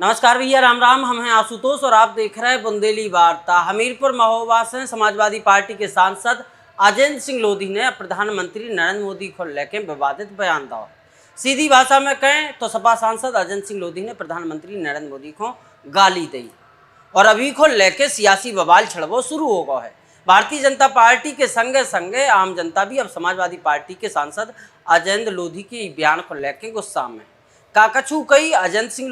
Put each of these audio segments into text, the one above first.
नमस्कार भैया, राम राम। हम हैं आशुतोष और आप देख रहे हैं बुंदेली वार्ता। हमीरपुर महोबा से समाजवादी पार्टी के सांसद अजेंद्र सिंह लोधी ने प्रधानमंत्री नरेंद्र मोदी को लेकर विवादित बयान दिया। सीधी भाषा में कहें तो सपा सांसद अजेंद्र सिंह लोधी ने प्रधानमंत्री नरेंद्र मोदी को गाली दी और अभी को लेकर सियासी बवाल छिड़बो शुरू हो गया है। भारतीय जनता पार्टी के संगे संगे आम जनता भी अब समाजवादी पार्टी के सांसद अजेंद्र लोधी के बयान को लेकर गुस्सा में। काकचू कई अजेंद्र सिंह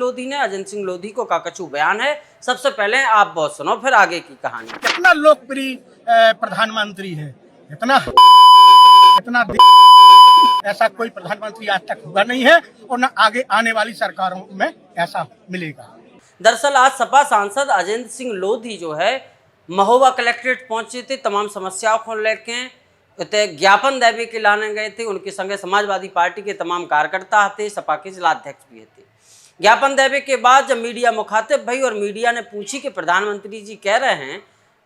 लोधी को काकचू बयान है। सबसे पहले आप बहुत सुनो, फिर आगे की कहानी। कितना लोकप्रिय प्रधानमंत्री है, इतना ऐसा कोई प्रधानमंत्री आज तक हुआ नहीं है और न आगे आने वाली सरकारों में ऐसा मिलेगा। दरअसल आज सपा सांसद अजेंद्र सिंह लोधी जो है महोबा कलेक्ट्रेट पहुंचे थे, तमाम समस्याओं को लेकर ज्ञापन देवे के लाने गए थे। उनके संगे समाजवादी पार्टी के तमाम कार्यकर्ता थे, सपा के जिलाध्यक्ष भी थे। ज्ञापन देवे के बाद जब मीडिया मुखातिब भई और मीडिया ने पूछी कि प्रधानमंत्री जी कह रहे हैं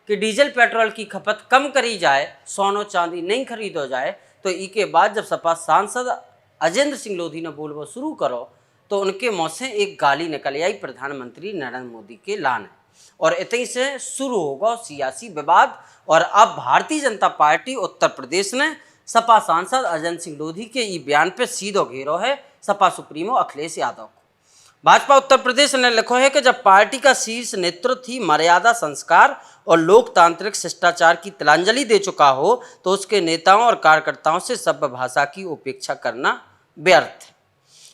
कि डीजल पेट्रोल की खपत कम करी जाए, सोनो चांदी नहीं खरीदो जाए, तो इसके बाद जब सपा सांसद अजेंद्र सिंह लोधी ने बोलबो शुरू करो तो उनके मुँह से एक गाली निकल आई प्रधानमंत्री नरेंद्र मोदी के लाने, और इतनी से शुरू होगा सियासी विवाद। और अब भारतीय जनता पार्टी उत्तर प्रदेश ने सपा सांसद अजेंद्र सिंह लोधी के ई बयान पे सीधो घेरो है सपा सुप्रीमो अखिलेश यादव को। भाजपा उत्तर प्रदेश ने लिखो है कि जब पार्टी का शीर्ष नेतृत्व ही मर्यादा, संस्कार और लोकतांत्रिक शिष्टाचार की तिलांजलि दे चुका हो तो उसके नेताओं और कार्यकर्ताओं से सभ्य भाषा की उपेक्षा करना व्यर्थ है।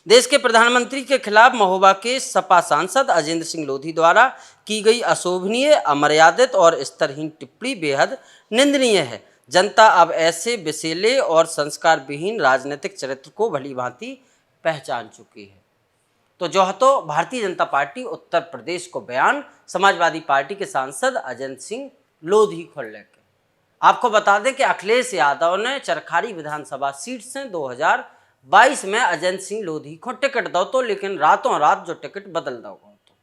देश के प्रधानमंत्री के खिलाफ महोबा के सपा सांसद अजेंद्र सिंह लोधी द्वारा की गई अशोभनीय, अमर्यादित और स्तरहीन टिप्पणी बेहद निंदनीय है। जनता अब ऐसे विषैले और संस्कार विहीन राजनीतिक चरित्र को भली भांति पहचान चुकी है। तो भारतीय जनता पार्टी उत्तर प्रदेश को बयान समाजवादी पार्टी के सांसद अजेंद्र सिंह लोधी को लेकर। आपको बता दें कि अखिलेश यादव ने चरखारी विधानसभा सीट से 2022 में अजेंद्र सिंह लोधी को टिकट दो तो, लेकिन रातों रात जो टिकट बदल दो तो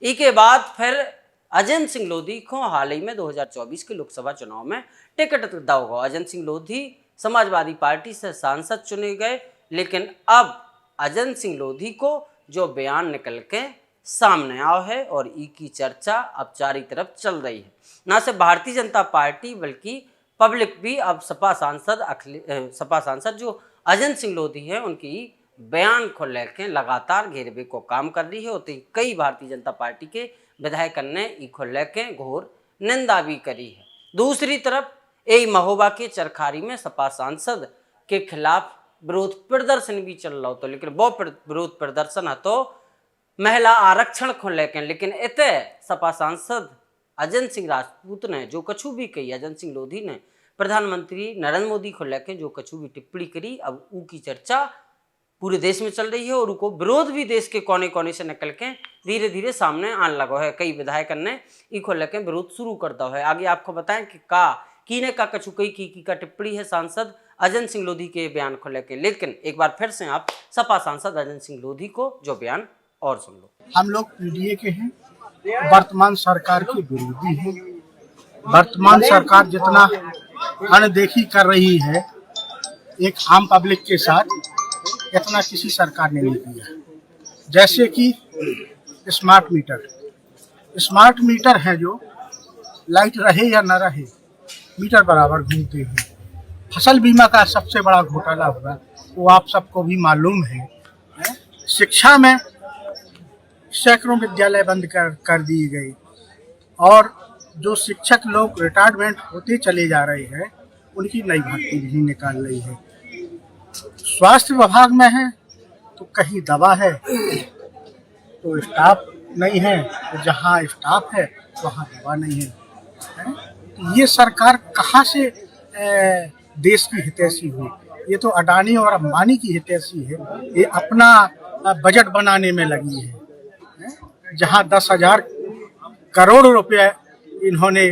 इसके बाद फिर अजेंद्र सिंह लोधी को हाल ही में 2024 के लोकसभा चुनाव में टिकट दो। अजेंद्र सिंह लोधी समाजवादी पार्टी से सांसद चुने गए, लेकिन अब अजेंद्र सिंह लोधी को जो बयान निकल के सामने आओ है और ई की चर्चा अब चारी तरफ चल रही है। ना सिर्फ भारतीय जनता पार्टी बल्कि पब्लिक भी अब सपा सांसद जो अजेंद्र सिंह लोधी है उनकी बयान को लेकर लगातार घेरवे को काम कर रही है। होते कई भारतीय जनता पार्टी के विधायक ने इको लेकर घोर निंदा भी करी है। दूसरी तरफ यही महोबा के चरखारी में सपा सांसद के खिलाफ विरोध प्रदर्शन भी चल रहा हो, तो लेकिन वो विरोध प्रदर्शन है तो महिला आरक्षण को लेकर, लेकिन इतने सपा सांसद अजेंद्र सिंह राजपूत ने जो कछु भी कही, अजेंद्र सिंह लोधी ने प्रधानमंत्री नरेंद्र मोदी को लेकर जो कछु भी टिप्पणी करी, अब ऊ की चर्चा पूरे देश में चल रही है और उनको विरोध भी देश के कोने कोने से निकल के धीरे धीरे सामने आने लगा है। कई विधायक ने इको लेकर विरोध शुरू कर दिया है। आगे आपको बताएं कि कीने का कछु कई की का टिप्पणी है सांसद अजेंद्र सिंह लोधी के बयान को लेकर, लेकिन एक बार फिर से आप सपा सांसद अजेंद्र सिंह लोधी को जो बयान और सुन लो। हम लोग पीडीए के हैं, वर्तमान सरकार के विरोधी हैं। वर्तमान सरकार जितना अनदेखी कर रही है एक आम पब्लिक के साथ, इतना किसी सरकार ने नहीं किया। जैसे कि स्मार्ट मीटर है, जो लाइट रहे या न रहे मीटर बराबर घूमते हैं। फसल बीमा का सबसे बड़ा घोटाला हुआ, वो आप सबको भी मालूम है। शिक्षा में सैकड़ों विद्यालय बंद कर दिए गए और जो शिक्षक लोग रिटायरमेंट होते चले जा रहे हैं उनकी नई भर्ती भी निकाल रही है। स्वास्थ्य विभाग में है तो कहीं दवा है तो स्टाफ नहीं है, तो जहाँ स्टाफ है वहाँ दवा नहीं है। ये सरकार कहाँ से देश की हितैषी हुई? ये तो अडानी और अंबानी की हितैषी है। ये अपना बजट बनाने में लगी है। जहाँ 10,000 करोड़ रुपए इन्होंने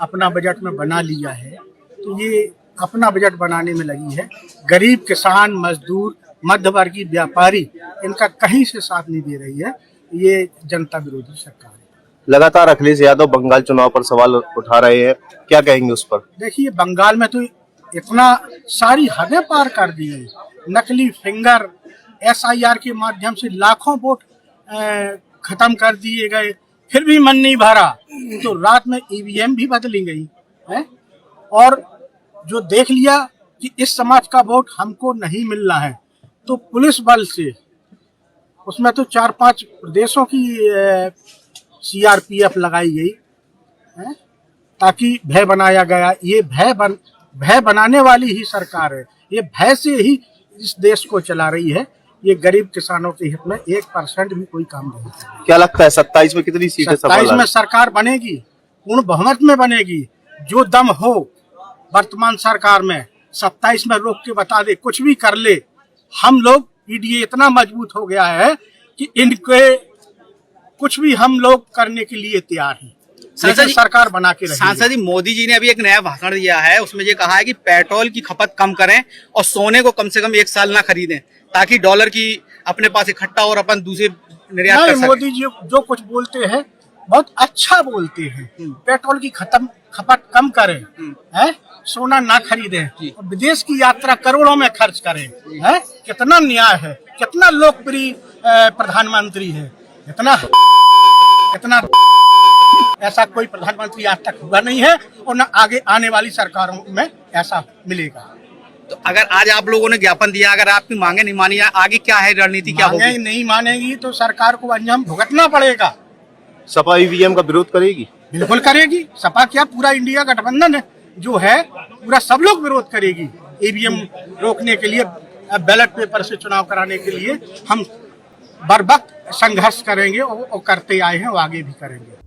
अपना बजट में बना लिया है, तो ये अपना बजट बनाने में लगी है। गरीब, किसान, मजदूर, मध्यवर्गीय, व्यापारी इनका कहीं से साथ नहीं दे रही है। ये जनता विरोधी सरकार है। लगातार अखिलेश यादव बंगाल चुनाव पर सवाल उठा रहे हैं, क्या कहेंगे उस पर? देखिए, बंगाल में तो इतना सारी हदें पार कर दी है। नकली फिंगर, SIR के माध्यम से लाखों वोट खत्म कर दिए गए, फिर भी मन नहीं भरा तो रात में ईवीएम भी बदली गई है। और जो देख लिया कि इस समाज का वोट हमको नहीं मिल रहा है तो पुलिस बल से, उसमें तो 4-5 प्रदेशों की सीआरपीएफ लगाई गई है ताकि भय बनाया गया। ये भय बनाने वाली ही सरकार है, ये भय से ही इस देश को चला रही है। ये गरीब किसानों के हित में 1% भी कोई काम नहीं है। क्या लगता है 27 में कितनी सीटें 27 में सरकार बनेगी, पूर्ण बहुमत में बनेगी। जो दम हो वर्तमान सरकार में 27 में रोक के बता दे, कुछ भी कर ले। हम लोग पीडीए इतना मजबूत हो गया है कि इनके कुछ भी हम लोग करने के लिए तैयार हैं। लेकिन सरकार बना के रही। सांसद जी मोदी जी ने अभी एक नया भाषण दिया है, उसमें ये कहा है कि पेट्रोल की खपत कम करें और सोने को कम से कम 1 साल ना खरीदें ताकि डॉलर की अपने पास इकट्ठा और अपन दूसरे निर्यात कर सकें। मोदी जी जो कुछ बोलते हैं बहुत अच्छा बोलते हैं। पेट्रोल की खपत कम करें, है सोना ना खरीदें, विदेश की यात्रा करोड़ों में खर्च करें। है कितना न्याय है, कितना लोकप्रिय प्रधानमंत्री है। इतना ऐसा कोई प्रधानमंत्री आज तक हुआ नहीं है और न आगे आने वाली सरकारों में ऐसा मिलेगा। तो अगर आज आप लोगों ने ज्ञापन दिया, अगर आपकी मांगे नहीं मानी, आगे क्या है रणनीति, क्या होगी? मांगे नहीं मानेगी तो सरकार को अंजाम भुगतना पड़ेगा। सपा ईवीएम का विरोध करेगी? बिल्कुल करेगी। सपा क्या, पूरा इंडिया गठबंधन जो है पूरा सब लोग विरोध करेगी। ईवीएम रोकने के लिए, बैलेट पेपर से चुनाव कराने के लिए हम बर वक्त संघर्ष करेंगे और करते आए हैं और आगे भी करेंगे।